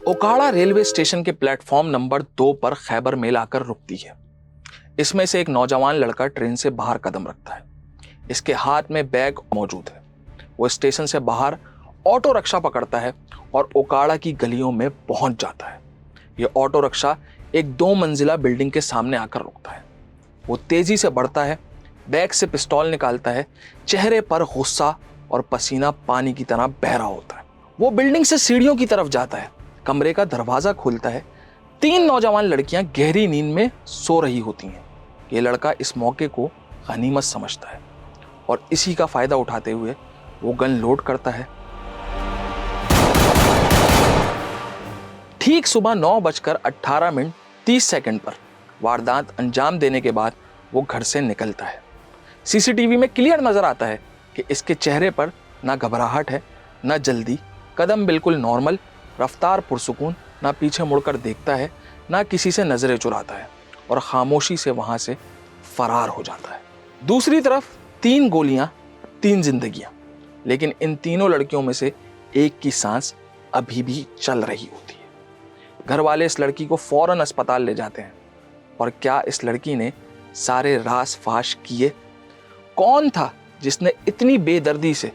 Okara railway station के platform number 2 पर Khyber mail आकर रुकती है। इसमें से एक नौजवान लड़का ट्रेन से बाहर कदम रखता है। इसके हाथ में बैग मौजूद है। वो स्टेशन से बाहर ऑटो रिक्शा पकड़ता है और ओकाड़ा की गलियों में पहुंच जाता है। ये ऑटो रिक्शा एक 2 मंजिला बिल्डिंग के सामने आकर रुकता है। वो तेजी से बढ़ता है, बैग से पिस्तौल निकालता है, चेहरे पर गुस्सा और पसीना पानी की तरह बह रहा होता है। वो बिल्डिंग से सीढ़ियों की तरफ जाता है, कमरे का दरवाजा खोलता है। 3 नौजवान लड़कियां गहरी नींद में सो रही होती हैं। ये लड़का इस मौके को गनीमत समझता है और इसी का फायदा उठाते हुए वो गन लोड करता है। ठीक सुबह 9:18:30 पर वारदात अंजाम देने के बाद वो घर से निकलता है। सीसीटीवी में क्लियर नजर आता है कि इसके चेहरे पर ना घबराहट है, ना जल्दी, कदम बिल्कुल नॉर्मल, रफ्तार पुरसुकून, ना पीछे मुड़कर देखता है, ना किसी से नजरें चुराता है और खामोशी से वहां से फरार हो जाता है। दूसरी तरफ 3 गोलियां, 3 जिंदगियां, लेकिन इन तीनों लड़कियों में से एक की सांस अभी भी चल रही होती है। घर वाले इस लड़की को फौरन अस्पताल ले जाते हैं। और क्या इस लड़की ने सारे राज फाश किए? कौन था जिसने इतनी बेदर्दी से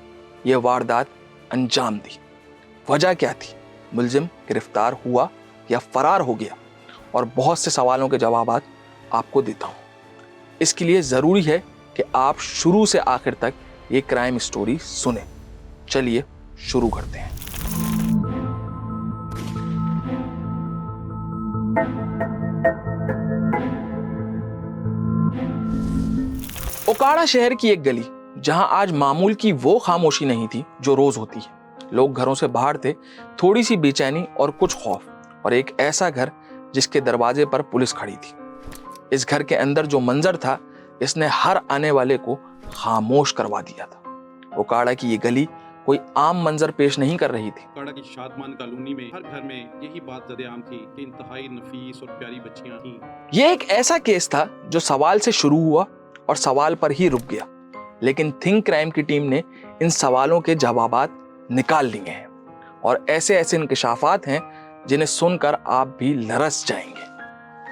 यह वारदात अंजाम दी? वजह क्या थी? मुलजिम गिरफ्तार हुआ या फरार हो गया? और बहुत से सवालों के जवाब आपको देता हूं। इसके लिए जरूरी है कि आप शुरू से आखिर तक ये क्राइम स्टोरी सुने। चलिए शुरू करते हैं। ओकाड़ा शहर की एक गली, जहां आज मामूल की वो खामोशी नहीं थी जो रोज होती है। लोग घरों से बाहर थे, थोड़ी सी बेचैनी और कुछ खौफ, और एक ऐसा घर जिसके दरवाजे पर पुलिस खड़ी थी। इस घर के अंदर जो मंजर था, इसने हर आने वाले को खामोश करवा दिया था। ओकाड़ा की ये गली कोई आम मंजर पेश नहीं कर रही थी। ओकाड़ा की शादमान कॉलोनी में हर घर में यही बात ज़्यादा थी कि इंतहाई नफीस और प्यारी बच्चियां थीं। ये एक ऐसा केस था जो सवाल से शुरू हुआ और सवाल पर ही रुक गया, लेकिन थिंक क्राइम की टीम ने इन सवालों के जवाबात निकाल लिए हैं और ऐसे ऐसे इंकशाफात हैं जिन्हें सुनकर आप भी लरस जाएंगे।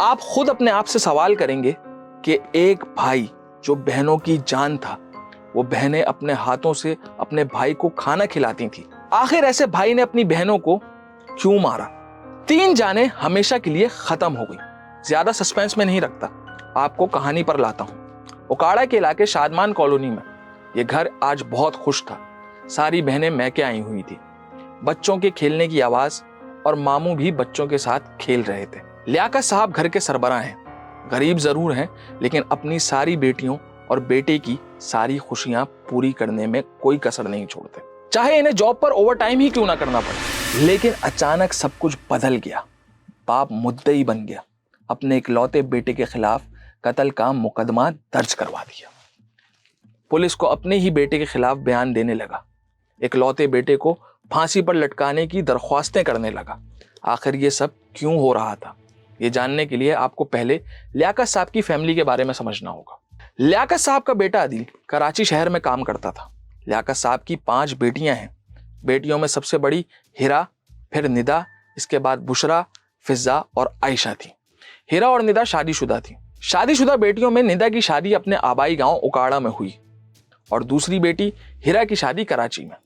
आप खुद अपने आप से सवाल करेंगे कि एक भाई जो बहनों की जान था, वो बहनें अपने हाथों से अपने भाई को खाना खिलाती थी। आखिर ऐसे भाई ने अपनी बहनों को क्यों मारा? 3 जानें हमेशा के लिए खत्म हो गई। ज्यादा सस्पेंस में नहीं रखता, आपको कहानी पर लाता हूं। ओकाड़ा के इलाके शादमान कॉलोनी में यह घर आज बहुत खुश था। सारी बहनें मैके आई हुई थी। बच्चों के खेलने की आवाज और मामू भी बच्चों के साथ खेल रहे थे। लियाकत साहब घर के सरबराह हैं। गरीब जरूर हैं, लेकिन अपनी सारी बेटियों और बेटे की सारी खुशियां पूरी करने में कोई कसर नहीं छोड़ते, चाहे इन्हें जॉब पर ओवर टाइम ही क्यों ना करना पड़े। लेकिन अचानक सब कुछ बदल गया। बाप मुद्दई बन गया। अपने इकलौते बेटे के खिलाफ कत्ल का मुकदमा दर्ज करवा दिया। पुलिस को अपने ही बेटे के खिलाफ बयान देने लगा। इकलौते बेटे को फांसी पर लटकाने की दरख्वास्तें करने लगा। आखिर ये सब क्यों हो रहा था? ये जानने के लिए आपको पहले लियाकत साहब की फैमिली के बारे में समझना होगा। लियाकत साहब का बेटा आदिल कराची शहर में काम करता था। लियाकत साहब की 5 बेटियां हैं। बेटियों में सबसे बड़ी हिरा, फिर निदा, इसके बाद बुशरा, फिजा और आयशा थी। हिरा और निदा शादीशुदा थी। शादीशुदा बेटियों में निदा की शादी अपने आबाई गांव ओकाड़ा में हुई और दूसरी बेटी हिरा की शादी कराची में।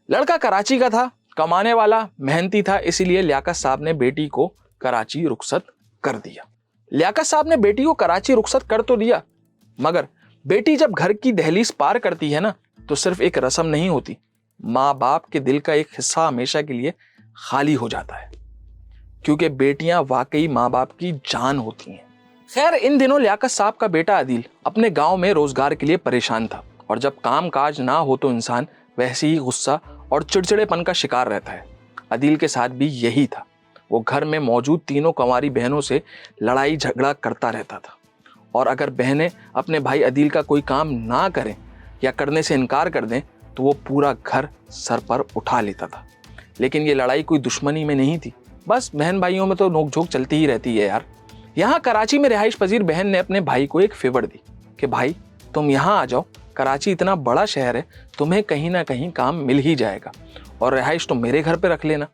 लड़का कराची का था, कमाने वाला, मेहनती था, इसीलिए लियाकत साहब ने बेटी को कराची रुखसत कर दिया। लियाकत साहब ने बेटी को कराची रुखसत कर तो दिया, मगर बेटी जब घर की दहलीज पार करती है ना, तो सिर्फ एक रस्म नहीं होती, माँ बाप के दिल का एक हिस्सा हमेशा के लिए खाली हो जाता है, क्योंकि बेटियां वाकई माँ बाप की जान होती हैं। खैर, इन दिनों लियाकत साहब का बेटा आदिल अपने गांव में रोजगार के लिए परेशान था, और जब काम काज ना हो तो इंसान वैसे ही गुस्सा और चिड़चिड़ेपन का शिकार रहता है। आदिल के साथ भी यही था। वो घर में मौजूद तीनों कंवारी बहनों से लड़ाई झगड़ा करता रहता था, और अगर बहनें अपने भाई आदिल का कोई काम ना करें या करने से इनकार कर दें तो वो पूरा घर सर पर उठा लेता था। लेकिन ये लड़ाई कोई दुश्मनी में नहीं थी, बस बहन भाइयों में तो नोकझोंक चलती ही रहती है यार। यहाँ कराची में रिहाइश पजीर बहन ने अपने भाई को एक फेवर दी कि भाई तुम यहाँ आ जाओ, कराची इतना बड़ा शहर है, तुम्हें कहीं ना कहीं काम मिल ही जाएगा, और रिहाइश तो मेरे घर पे रख लेना,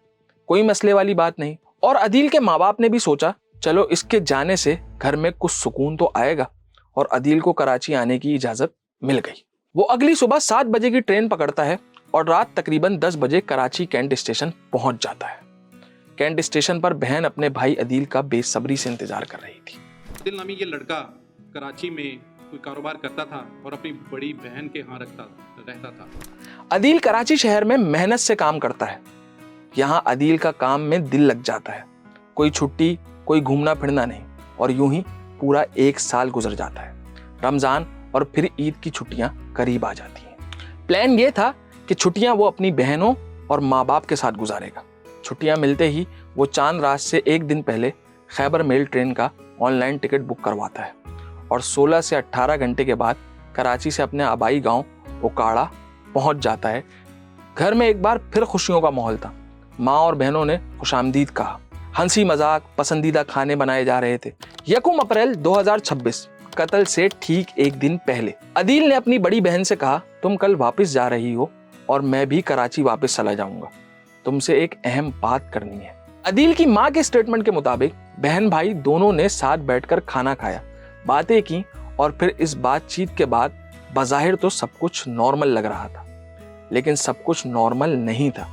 कोई मसले वाली बात नहीं। और अदील के माँ बाप ने भी सोचा चलो इसके जाने से घर में कुछ सुकून तो आएगा, और अदील को कराची आने की इजाजत मिल गई। वो अगली सुबह 7 बजे की ट्रेन पकड़ता है और रात तकरीबन 10 बजे कराची कैंट स्टेशन पहुंच जाता है। कैंट स्टेशन पर बहन अपने भाई अदील का बेसब्री से इंतजार कर रही थी। अदील नामी ये लड़का कराची में कोई कारोबार करता था और अपनी बड़ी बहन के यहाँ रहता था। अदील कराची शहर में मेहनत से काम करता है। यहाँ अदील का काम में दिल लग जाता है। कोई छुट्टी, कोई घूमना फिरना नहीं, और यूं ही पूरा 1 साल गुजर जाता है। रमजान और फिर ईद की छुट्टियां करीब आ जाती हैं। प्लान ये था कि छुट्टियां वो अपनी बहनों और माँ बाप के साथ गुजारेगा। छुट्टियां मिलते ही वो चांद रात से 1 दिन पहले खैबर मेल ट्रेन का ऑनलाइन टिकट बुक करवाता है और 16 से 18 घंटे के बाद कराची से अपने आबाई गांव ओकाड़ा पहुंच जाता है। घर में एक बार फिर खुशियों का माहौल था। माँ और बहनों ने खुशामदीद कहा, हंसी मजाक, पसंदीदा खाने बनाए जा रहे थे। 1 अप्रैल 2026 कत्ल से ठीक 1 दिन पहले अदील ने अपनी बड़ी बहन से कहा, तुम कल वापस जा रही हो और मैं भी कराची वापस चला जाऊंगा। तुमसे एक अहम बात करनी है। अदील की माँ के स्टेटमेंट के मुताबिक बहन भाई दोनों ने साथ बैठकर खाना खाया, बातें की, और फिर इस बातचीत के बाद बज़ाहिर तो सब कुछ नॉर्मल लग रहा था, लेकिन सब कुछ नॉर्मल नहीं था।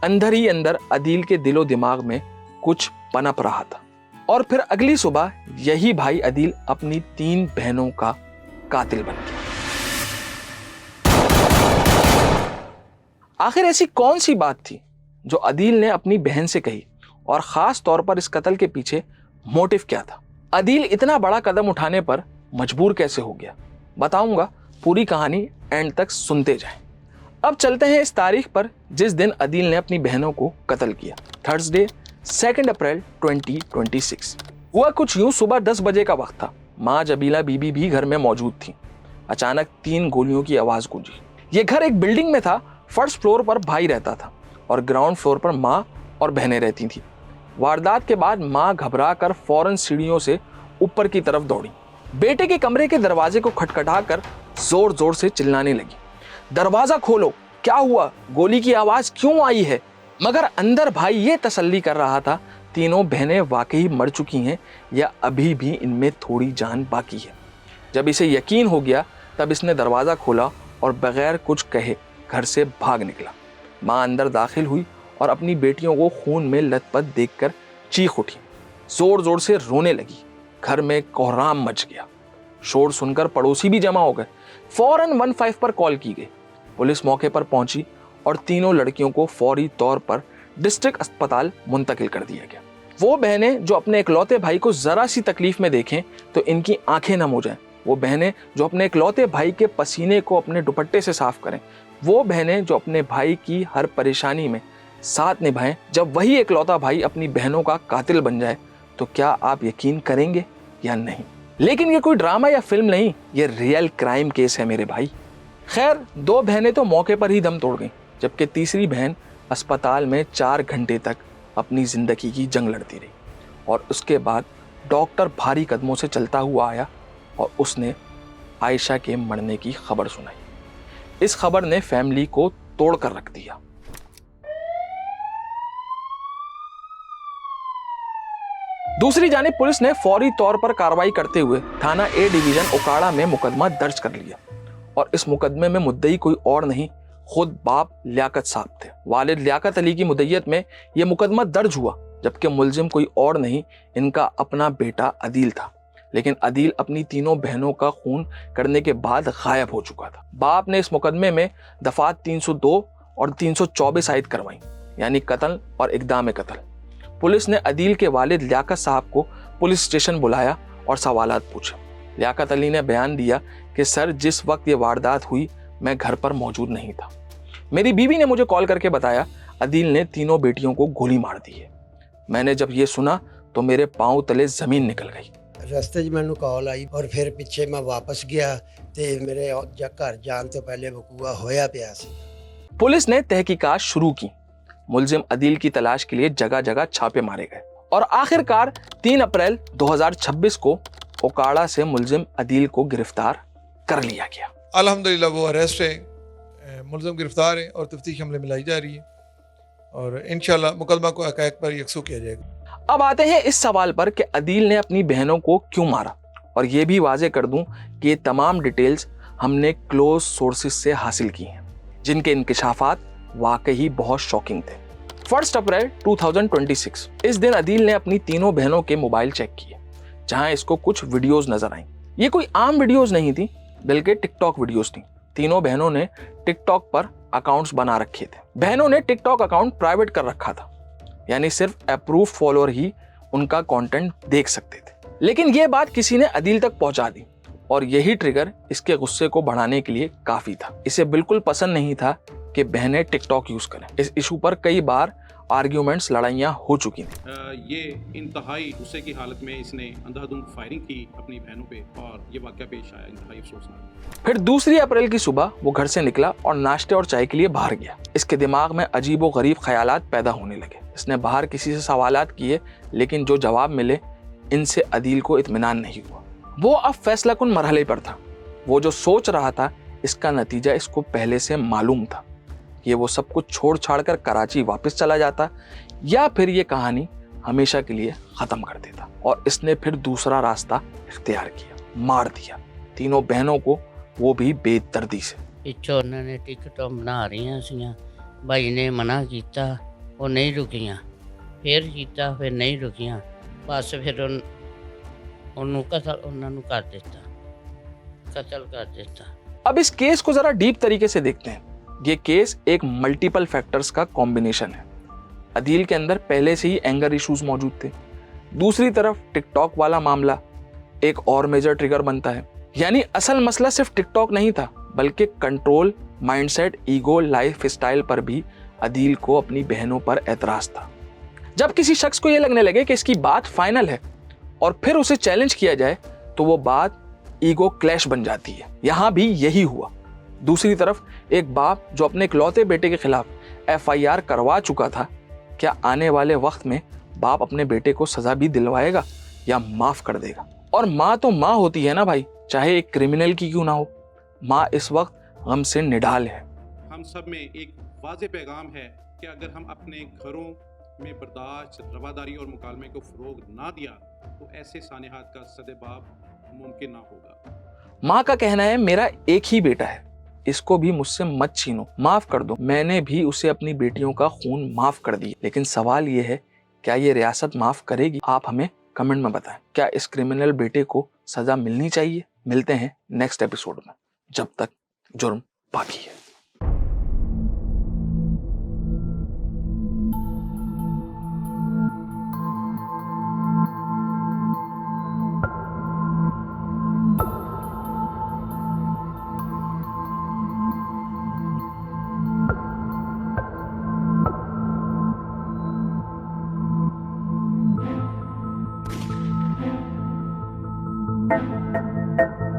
अंदर ही अंदर अदील के दिलो दिमाग में कुछ पनप रहा था। और फिर अगली सुबह यही भाई अदील अपनी 3 बहनों का कातिल बन गया। आखिर ऐसी कौन सी बात थी जो अदील ने अपनी बहन से कही, और खास तौर पर इस कत्ल के पीछे मोटिव क्या था? अदील इतना बड़ा कदम उठाने पर मजबूर कैसे हो गया? बताऊंगा, पूरी कहानी एंड तक सुनते जाएं। अब चलते हैं इस तारीख पर जिस दिन अदील ने अपनी बहनों को कत्ल किया। थर्सडे 2 अप्रैल 2026। हुआ कुछ यूं, सुबह 10 बजे का वक्त था। माँ जबीला बीबी भी घर में मौजूद थी। अचानक 3 गोलियों की आवाज गूंजी। ये घर एक बिल्डिंग में था। फर्स्ट फ्लोर पर भाई रहता था और ग्राउंड फ्लोर पर माँ और बहनें रहती थी। वारदात के बाद माँ घबरा कर फौरन सीढ़ियों से ऊपर की तरफ दौड़ी। बेटे के कमरे के दरवाजे को खटखटाकर जोर जोर से चिल्लाने लगी, दरवाजा खोलो, क्या हुआ, गोली की आवाज क्यों आई है? मगर अंदर भाई ये तसल्ली कर रहा था तीनों बहनें वाकई मर चुकी हैं या अभी भी इनमें थोड़ी जान बाकी है। जब इसे यकीन हो गया तब इसने दरवाज़ा खोला और बगैर कुछ कहे घर से भाग निकला। माँ अंदर दाखिल हुई और अपनी बेटियों को खून में लथपथ देखकर चीख उठी, जोर जोर से रोने लगी। घर में कोहराम मच गया। शोर सुनकर पड़ोसी भी जमा हो गए। फौरन 15 पर कॉल की गई। पुलिस मौके पर पहुंची और तीनों लड़कियों को फौरी तौर पर डिस्ट्रिक्ट अस्पताल मुंतकिल कर दिया गया। वो बहनें जो अपने इकलौते भाई को जरा सी तकलीफ में देखें तो इनकी आंखें नम हो जाएं। वो बहनें जो अपने इकलौते भाई के पसीने को अपने दुपट्टे से साफ करें। वो बहनें जो अपने भाई की हर परेशानी में साथ निभाएं। जब वही इकलौता भाई अपनी बहनों का कातिल बन जाए तो क्या आप यकीन करेंगे या नहीं? लेकिन ये कोई ड्रामा या फिल्म नहीं, ये रियल क्राइम केस है मेरे भाई। खैर, 2 बहनें तो मौके पर ही दम तोड़ गईं, जबकि तीसरी बहन अस्पताल में 4 घंटे तक अपनी जिंदगी की जंग लड़ती रही। और उसके बाद डॉक्टर भारी कदमों से चलता हुआ आया और उसने आयशा के मरने की खबर सुनाई। इस खबर ने फैमिली को तोड़ कर रख दिया। दूसरी जानिब पुलिस ने फौरी तौर पर कार्रवाई करते हुए थाना ए डिवीजन ओकाड़ा में मुकदमा दर्ज कर लिया और इस मुकदमे में मुद्दई कोई और नहीं, खुद बाप लियाकत साहब थे। वालिद लियाकत अली की मुद्दईयत में यह मुकदमा दर्ज हुआ, जबकि मुलजिम कोई और नहीं, इनका अपना बेटा अदील था। लेकिन अदील अपनी तीनों बहनों का खून करने के बाद गायब हो चुका था। बाप ने इस मुकदमे में दफात 302 और 324 आयद करवाई, यानी कत्ल और इक़दाम कत्ल। पुलिस ने अदील के वालिद लियाकत साहब को पुलिस स्टेशन बुलाया और सवालात पूछे। लियाकत अली ने बयान दिया कि सर, जिस वक्त ये वारदात हुई मैं घर पर मौजूद नहीं था। मेरी बीवी ने मुझे कॉल करके बताया अदील ने तीनों बेटियों को गोली मार दी है। मैंने जब ये सुना तो मेरे पांव तले जमीन निकल गई। रस्ते 'ਚ ਮੈਨੂੰ ਕਾਲ ਆਈ और फिर ਪਿੱਛੇ मैं वापस गया ਤੇ मेरे घर जान तो पहले वकूआ होया पिया सी। पुलिस ने तहकीकात शुरू की। मुलजिम अदील की तलाश के लिए जगह जगह छापे मारे गए और आखिरकार 3 अप्रैल 2026 को ओकाड़ा से मुलजिम अदील को गिरफ्तार कर लिया गया। अल्हम्दुलिल्लाह वो अरेस्ट है, मुलजिम गिरफ्तार है और तफ्तीश अमले में लाई जा रही है और इंशाल्लाह मुकदमा को हक़ाइक़ पर यकसू किया जाएगा। अब आते हैं इस सवाल पर कि अदील ने अपनी बहनों को क्यों मारा, और ये भी वाजे कर दूं कि ये तमाम डिटेल्स हमने क्लोज सोर्सेज से हासिल की हैं, जिनके इंकिशाफात वाकई बहुत शॉकिंग थे। 1 अप्रैल 2026 इस दिन अदील ने अपनी तीनों बहनों के मोबाइल चेक किए, जहां इसको कुछ वीडियोस नजर आई। ये कोई आम वीडियोस नहीं थी, बल्कि टिकटॉक वीडियोस थी। तीनों बहनों ने टिकटॉक पर अकाउंट्स बना रखे थे। बहनों ने टिकटॉक अकाउंट प्राइवेट कर रखा था, यानी सिर्फ अप्रूव फॉलोअर ही उनका कंटेंट देख सकते थे। लेकिन ये बात किसी ने अदील तक पहुंचा दी, और यही ट्रिगर इसके गुस्से को बढ़ाने के लिए काफी था। इसे बिल्कुल पसंद नहीं था कि बहनें टिकटॉक यूज करें। इस इशू पर कई बार आर्ग्यूमेंट्स, लड़ाइयां हो चुकी थी। ये इंतहाई गुस्से की हालत में इसने अंधाधुंध फायरिंग की अपनी बहनों पे, और ये वाकया पेश आया इंतहाई अफसोसनाक। फिर 2 अप्रैल की सुबह वो घर से निकला और नाश्ते और चाय के लिए बाहर गया। इसके दिमाग में अजीबो गरीब ख्यालात पैदा होने लगे। इसने बाहर किसी से सवालात किए, लेकिन जो जवाब मिले इनसे अदील को इत्मीनान नहीं हुआ। वो अब फैसला कुन मरहले पर था। वो जो सोच रहा था इसका नतीजा इसको पहले से मालूम था। ये वो सब कुछ छोड़ छाड़ कर कराची वापस चला जाता, या फिर ये कहानी हमेशा के लिए खत्म कर देता। और इसने फिर दूसरा रास्ता इख्तियार किया, मार दिया तीनों बहनों को, वो भी बेदर्दी से। पिछों उन्होंने टिकटॉक बना रही सीं, भाई ने मना किया, वो नहीं रुकियां, फिर किया, फिर नहीं रुकियां, बस फिर उन्होंने कर दिता, कत्ल कर दिता। अब इस केस को जरा डीप तरीके से देखते हैं। ये केस एक मल्टीपल फैक्टर्स का कॉम्बिनेशन है। अदील के अंदर पहले से ही एंगर इश्यूज मौजूद थे। दूसरी तरफ टिकटॉक वाला मामला एक और मेजर ट्रिगर बनता है। यानी असल मसला सिर्फ टिकटॉक नहीं था, बल्कि control, mindset, ego, life style पर भी अदील को अपनी बहनों पर एतराज था। जब किसी शख्स को यह लगने लगे कि इसकी बात फाइनल है और फिर उसे चैलेंज किया जाए, तो वो बात ईगो क्लैश बन जाती है। यहां भी यही हुआ। दूसरी तरफ एक बाप जो अपने इकलौते बेटे के खिलाफ FIR करवा चुका था, क्या आने वाले वक्त में बाप अपने बेटे को सजा भी दिलवाएगा या माफ कर देगा? और माँ तो माँ होती है ना भाई, चाहे एक क्रिमिनल की क्यों ना हो। माँ इस वक्त गम से निढाल है। हम सब में एक वाज़ेह पैगाम है कि अगर हम अपने घरों में बर्दाश्त, रवादारी और मुकालमे को फ़रोग ना दिया, तो ऐसे सानेहात का सदेबाब मुमकिन ना होगा। माँ का कहना है, मेरा एक ही बेटा है, इसको भी मुझसे मत छीनो, माफ कर दो। मैंने भी उसे अपनी बेटियों का खून माफ कर दिया। लेकिन सवाल ये है, क्या ये रियासत माफ करेगी? आप हमें कमेंट में बताएं, क्या इस क्रिमिनल बेटे को सजा मिलनी चाहिए? मिलते हैं नेक्स्ट एपिसोड में, जब तक जुर्म बाकी है। Thank you.